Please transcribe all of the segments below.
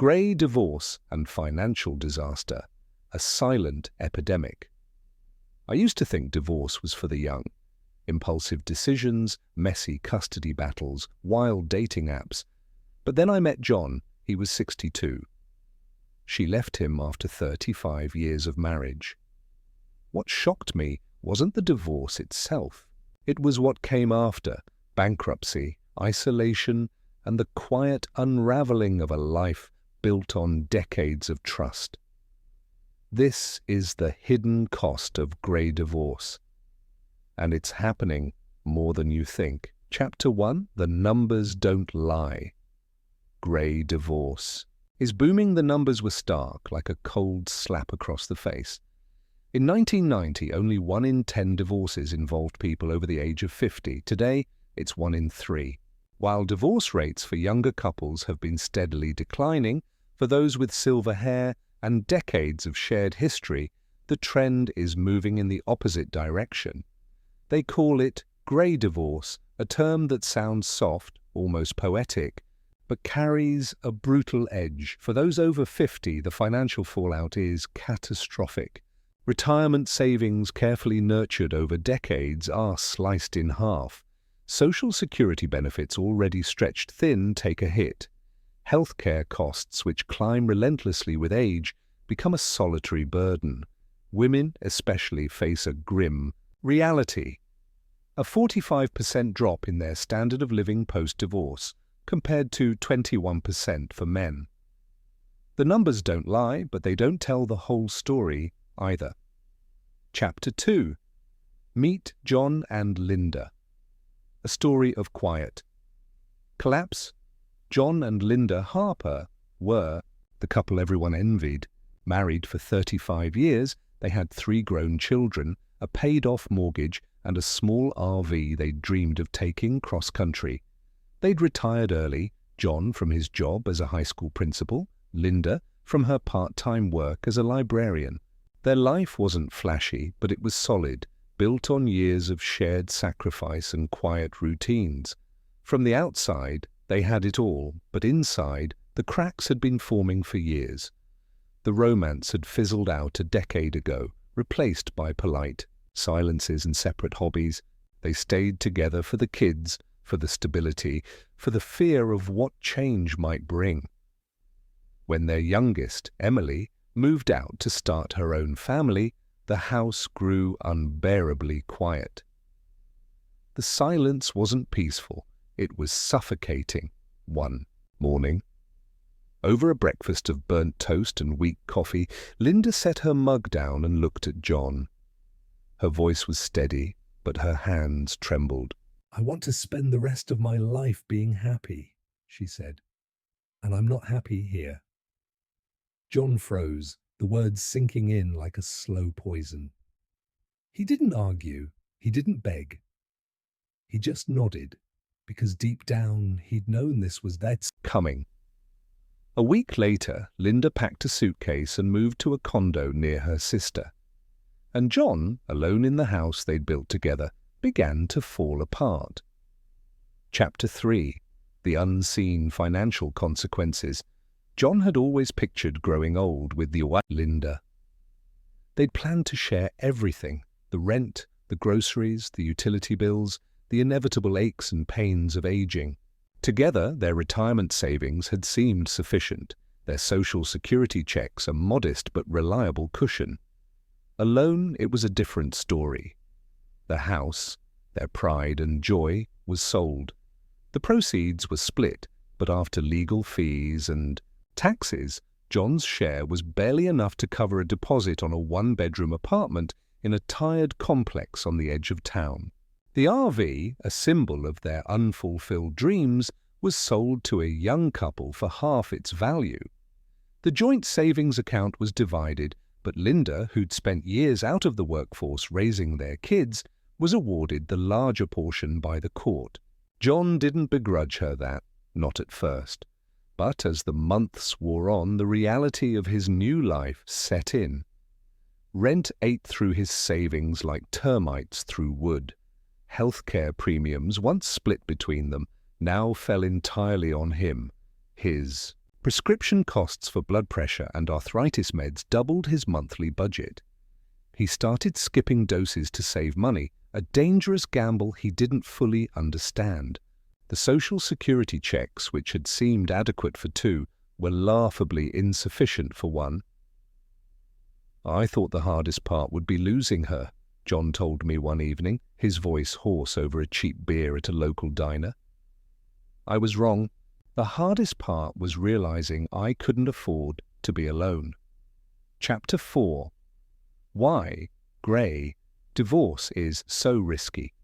Grey divorce and financial disaster, a silent epidemic. I used to think divorce was for the young. Impulsive decisions, messy custody battles, wild dating apps. But then I met John. He was 62. She left him after 35 years of marriage. What shocked me wasn't the divorce itself. It was what came after: bankruptcy, isolation, and the quiet unraveling of a life built on decades of trust. This is the hidden cost of grey divorce. And it's happening more than you think. Chapter 1, The Numbers Don't Lie. Grey divorce is booming. The numbers were stark, like a cold slap across the face. In 1990, only 1 in 10 divorces involved people over the age of 50. Today, it's 1 in 3. While divorce rates for younger couples have been steadily declining, for those with silver hair and decades of shared history, the trend is moving in the opposite direction. They call it grey divorce, a term that sounds soft, almost poetic, but carries a brutal edge. For those over 50, the financial fallout is catastrophic. Retirement savings, carefully nurtured over decades, are sliced in half. Social security benefits, already stretched thin, take a hit. Healthcare costs, which climb relentlessly with age, become a solitary burden. Women especially face a grim reality: a 45% drop in their standard of living post-divorce, compared to 21% for men. The numbers don't lie, but they don't tell the whole story either. Chapter 2. Meet John and Linda. A story of quiet collapse. John and Linda Harper were the couple everyone envied. Married for 35 years, they had 3 grown children, a paid-off mortgage, and a small RV they'd dreamed of taking cross-country. They'd retired early, John from his job as a high school principal, Linda from her part-time work as a librarian. Their life wasn't flashy, but it was solid, built on years of shared sacrifice and quiet routines. From the outside, they had it all, but inside, the cracks had been forming for years. The romance had fizzled out a decade ago, replaced by polite silences and separate hobbies. They stayed together for the kids, for the stability, for the fear of what change might bring. When their youngest, Emily, moved out to start her own family, the house grew unbearably quiet. The silence wasn't peaceful, it was suffocating. One morning, over a breakfast of burnt toast and weak coffee, Linda set her mug down and looked at John. Her voice was steady, but her hands trembled. "I want to spend the rest of my life being happy," she said, "and I'm not happy here." John froze, the words sinking in like a slow poison. He didn't argue, he didn't beg. He just nodded, because deep down he'd known this was that's coming. A week later, Linda packed a suitcase and moved to a condo near her sister. And John, alone in the house they'd built together, began to fall apart. Chapter 3. The Unseen Financial Consequences. John had always pictured growing old with the Linda. They'd planned to share everything: the rent, the groceries, the utility bills, the inevitable aches and pains of aging. Together, their retirement savings had seemed sufficient, their social security checks a modest but reliable cushion. Alone, it was a different story. The house, their pride and joy, was sold. The proceeds were split, but after legal fees and taxes, John's share was barely enough to cover a deposit on a 1-bedroom apartment in a tired complex on the edge of town. The RV, a symbol of their unfulfilled dreams, was sold to a young couple for half its value. The joint savings account was divided, but Linda, who'd spent years out of the workforce raising their kids, was awarded the larger portion by the court. John didn't begrudge her that, not at first. But as the months wore on, the reality of his new life set in. Rent ate through his savings like termites through wood. Healthcare premiums, once split between them, now fell entirely on him. His Prescription costs for blood pressure and arthritis meds doubled his monthly budget. He started skipping doses to save money, a dangerous gamble he didn't fully understand. The Social Security checks, which had seemed adequate for two, were laughably insufficient for one. "I thought the hardest part would be losing her," John told me one evening, his voice hoarse over a cheap beer at a local diner. I was wrong. The hardest part was realizing I couldn't afford to be alone. Chapter 4. Why, Gray, divorce is so risky.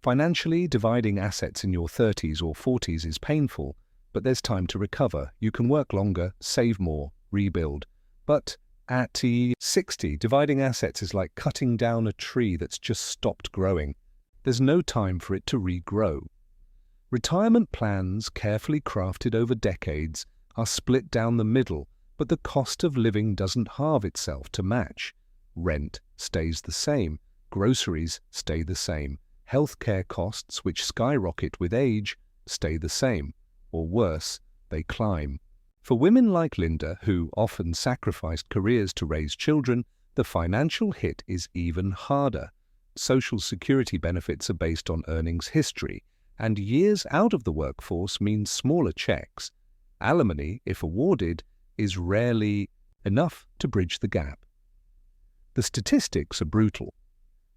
Financially, dividing assets in your 30s or 40s is painful, but there's time to recover. You can work longer, save more, rebuild. But at 60, dividing assets is like cutting down a tree that's just stopped growing. There's no time for it to regrow. Retirement plans, carefully crafted over decades, are split down the middle, but the cost of living doesn't halve itself to match. Rent stays the same, groceries stay the same, healthcare costs, which skyrocket with age, stay the same, or worse, they climb. For women like Linda, who often sacrificed careers to raise children, the financial hit is even harder. Social Security benefits are based on earnings history, and years out of the workforce means smaller checks. Alimony, if awarded, is rarely enough to bridge the gap. The statistics are brutal.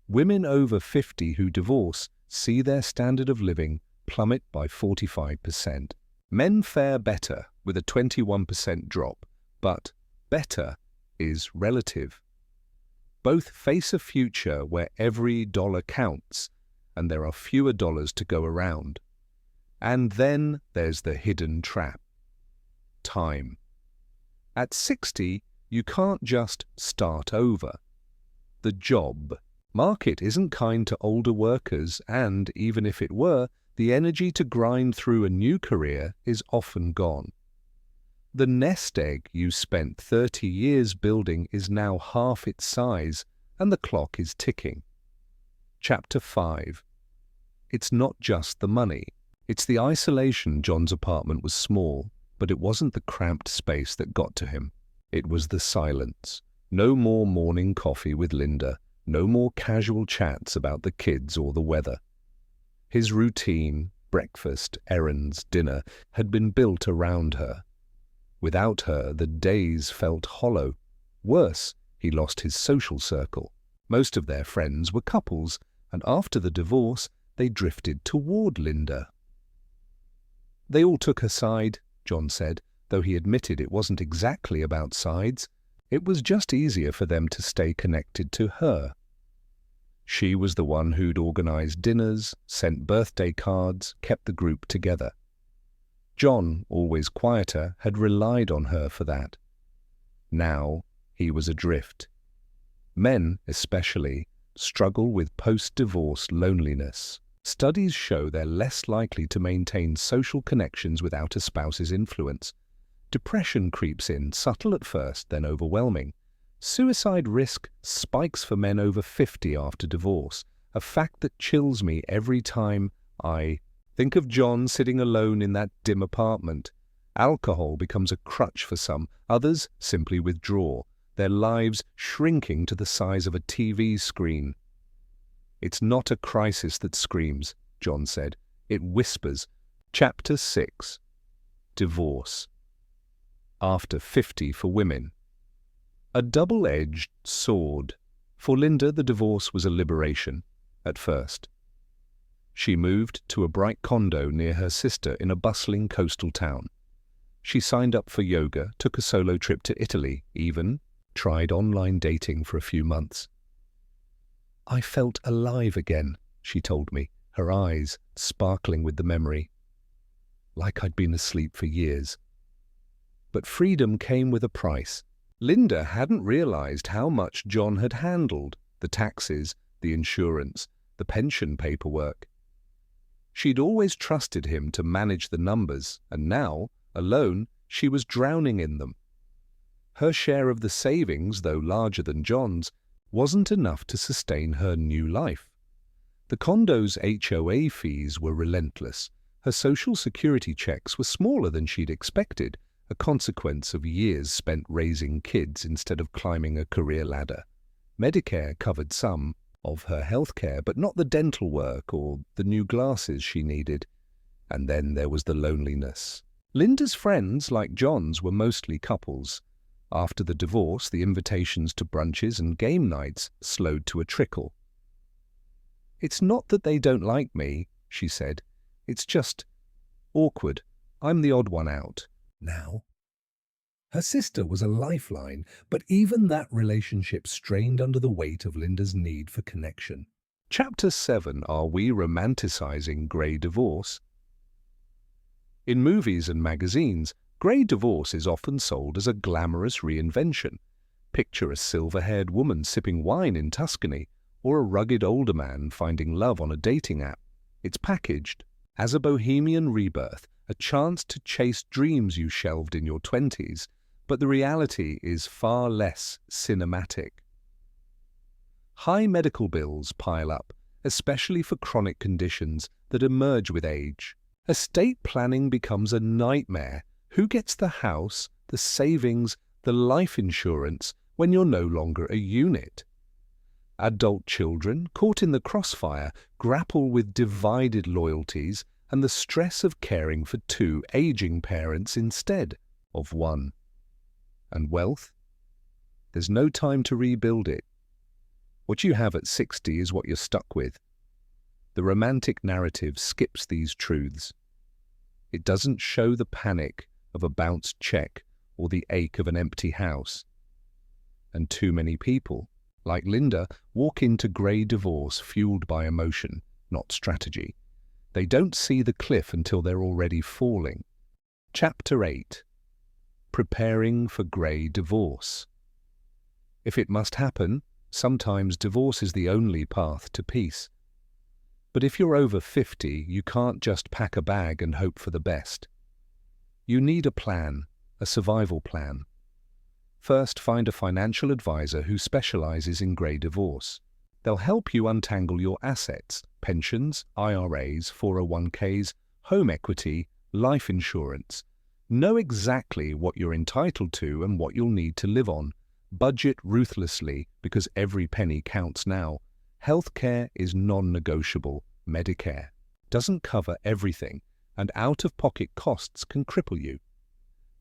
Women over 50 who divorce see their standard of living plummet by 45%. Men fare better, with a 21% drop, but better is relative. Both face a future where every dollar counts, and there are fewer dollars to go around. And then there's the hidden trap: time. At 60, you can't just start over. The job market isn't kind to older workers, and even if it were, the energy to grind through a new career is often gone. The nest egg you spent 30 years building is now half its size, and the clock is ticking. Chapter 5. It's not just the money. It's the isolation. John's apartment was small, but it wasn't the cramped space that got to him. It was the silence. No more morning coffee with Linda, no more casual chats about the kids or the weather. His routine, breakfast, errands, dinner, had been built around her. Without her, the days felt hollow. Worse, he lost his social circle. Most of their friends were couples, and after the divorce, they drifted toward Linda. They all took her side, John said, though he admitted it wasn't exactly about sides. It was just easier for them to stay connected to her. She was the one who'd organized dinners, sent birthday cards, kept the group together. John, always quieter, had relied on her for that. Now he was adrift. Men, especially, struggle with post-divorce loneliness. Studies show they're less likely to maintain social connections without a spouse's influence. Depression creeps in, subtle at first, then overwhelming. Suicide risk spikes for men over 50 after divorce, a fact that chills me every time I think of John sitting alone in that dim apartment. Alcohol becomes a crutch for some, others simply withdraw, their lives shrinking to the size of a TV screen. "It's not a crisis that screams," John said. "It whispers." Chapter 6. Divorce. After 50 for women. A double-edged sword. For Linda, the divorce was a liberation, at first. She moved to a bright condo near her sister in a bustling coastal town. She signed up for yoga, took a solo trip to Italy, even tried online dating for a few months. "I felt alive again," she told me, her eyes sparkling with the memory. Like I'd been asleep for years. But freedom came with a price. Linda hadn't realized how much John had handled: the taxes, the insurance, the pension paperwork. She'd always trusted him to manage the numbers, and now, alone, she was drowning in them. Her share of the savings, though larger than John's, wasn't enough to sustain her new life. The condo's HOA fees were relentless. Her Social Security checks were smaller than she'd expected, a consequence of years spent raising kids instead of climbing a career ladder. Medicare covered some of her healthcare, but not the dental work or the new glasses she needed. And then there was the loneliness. Linda's friends, like John's, were mostly couples. After the divorce, the invitations to brunches and game nights slowed to a trickle. "It's not that they don't like me," she said. "It's just awkward. I'm the odd one out." Now, her sister was a lifeline, but even that relationship strained under the weight of Linda's need for connection. Chapter 7. Are we romanticizing grey divorce? In movies and magazines, grey divorce is often sold as a glamorous reinvention. Picture a silver-haired woman sipping wine in Tuscany, or a rugged older man finding love on a dating app. It's packaged as a bohemian rebirth, a chance to chase dreams you shelved in your 20s, but the reality is far less cinematic. High medical bills pile up, especially for chronic conditions that emerge with age. Estate planning becomes a nightmare. Who gets the house, the savings, the life insurance when you're no longer a unit? Adult children, caught in the crossfire, grapple with divided loyalties and the stress of caring for two aging parents instead of one. And wealth? There's no time to rebuild it. What you have at 60 is what you're stuck with. The romantic narrative skips these truths. It doesn't show the panic of a bounced check or the ache of an empty house. And too many people, like Linda, walk into grey divorce fueled by emotion, not strategy. They don't see the cliff until they're already falling. Chapter 8. Preparing for grey divorce. If it must happen, sometimes divorce is the only path to peace. But if you're over 50, you can't just pack a bag and hope for the best. You need a plan, a survival plan. First, find a financial advisor who specializes in grey divorce. They'll help you untangle your assets, pensions, IRAs, 401ks, home equity, life insurance. Know exactly what you're entitled to and what you'll need to live on. Budget ruthlessly because every penny counts now. Healthcare is non-negotiable. Medicare doesn't cover everything, and out-of-pocket costs can cripple you.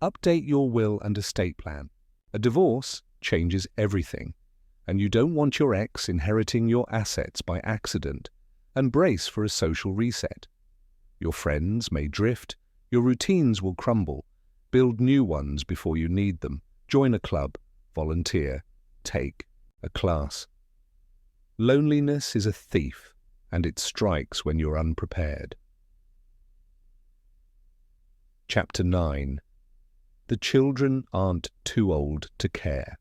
Update your will and estate plan. A divorce changes everything, and you don't want your ex inheriting your assets by accident. And brace for a social reset. Your friends may drift, your routines will crumble. Build new ones before you need them. Join a club, volunteer, take a class. Loneliness is a thief, and it strikes when you're unprepared. Chapter 9. The children aren't too old to care.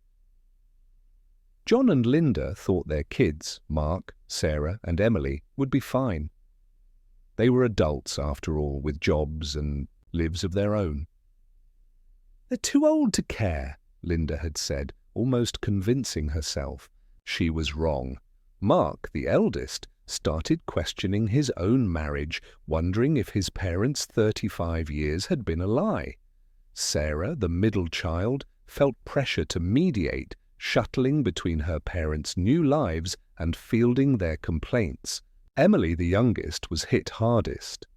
John and Linda thought their kids, Mark, Sarah, and Emily, would be fine. They were adults, after all, with jobs and lives of their own. "They're too old to care," Linda had said, almost convincing herself. She was wrong. Mark, the eldest, started questioning his own marriage, wondering if his parents' 35 years had been a lie. Sarah, the middle child, felt pressure to mediate, shuttling between her parents' new lives and fielding their complaints. Emily, the youngest, was hit hardest.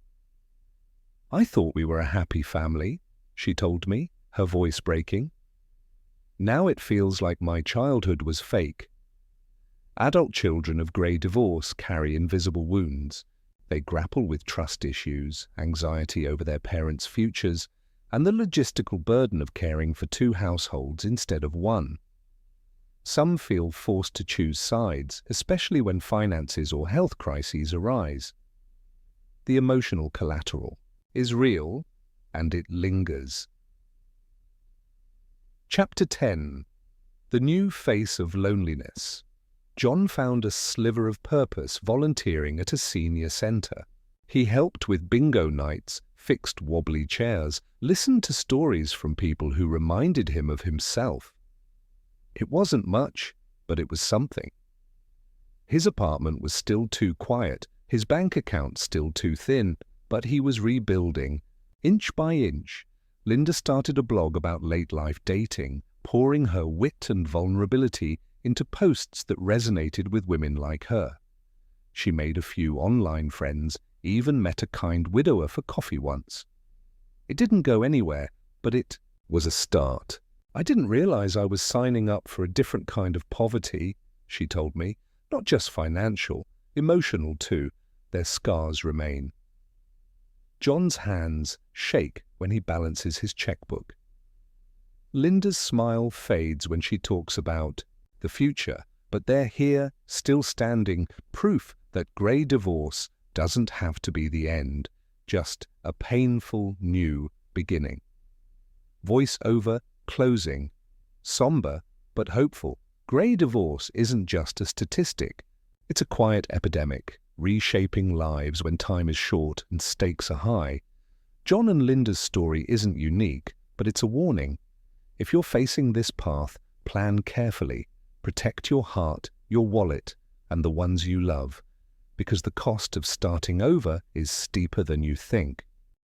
"I thought we were a happy family," she told me, her voice breaking. "Now it feels like my childhood was fake." Adult children of grey divorce carry invisible wounds. They grapple with trust issues, anxiety over their parents' futures, and the logistical burden of caring for two households instead of one. Some feel forced to choose sides, especially when finances or health crises arise. The emotional collateral is real, and it lingers. Chapter 10. The New Face of Loneliness. John found a sliver of purpose volunteering at a senior centre. He helped with bingo nights, fixed wobbly chairs, listened to stories from people who reminded him of himself. It wasn't much, but it was something. His apartment was still too quiet, his bank account still too thin, but he was rebuilding, inch by inch, Linda started a blog about late-life dating, pouring her wit and vulnerability into posts that resonated with women like her. She made a few online friends, even met a kind widower for coffee once. It didn't go anywhere, but it was a start. I didn't realize I was signing up for a different kind of poverty, she told me. Not just financial, emotional too. Their scars remain. John's hands shake when he balances his checkbook. Linda's smile fades when she talks about the future, but they're here, still standing, proof that grey divorce doesn't have to be the end, just a painful new beginning. Voice over, closing. Somber, but hopeful. Grey divorce isn't just a statistic. It's a quiet epidemic, reshaping lives when time is short and stakes are high. John and Linda's story isn't unique, but it's a warning. If you're facing this path, plan carefully. Protect your heart, your wallet, and the ones you love, because the cost of starting over is steeper than you think.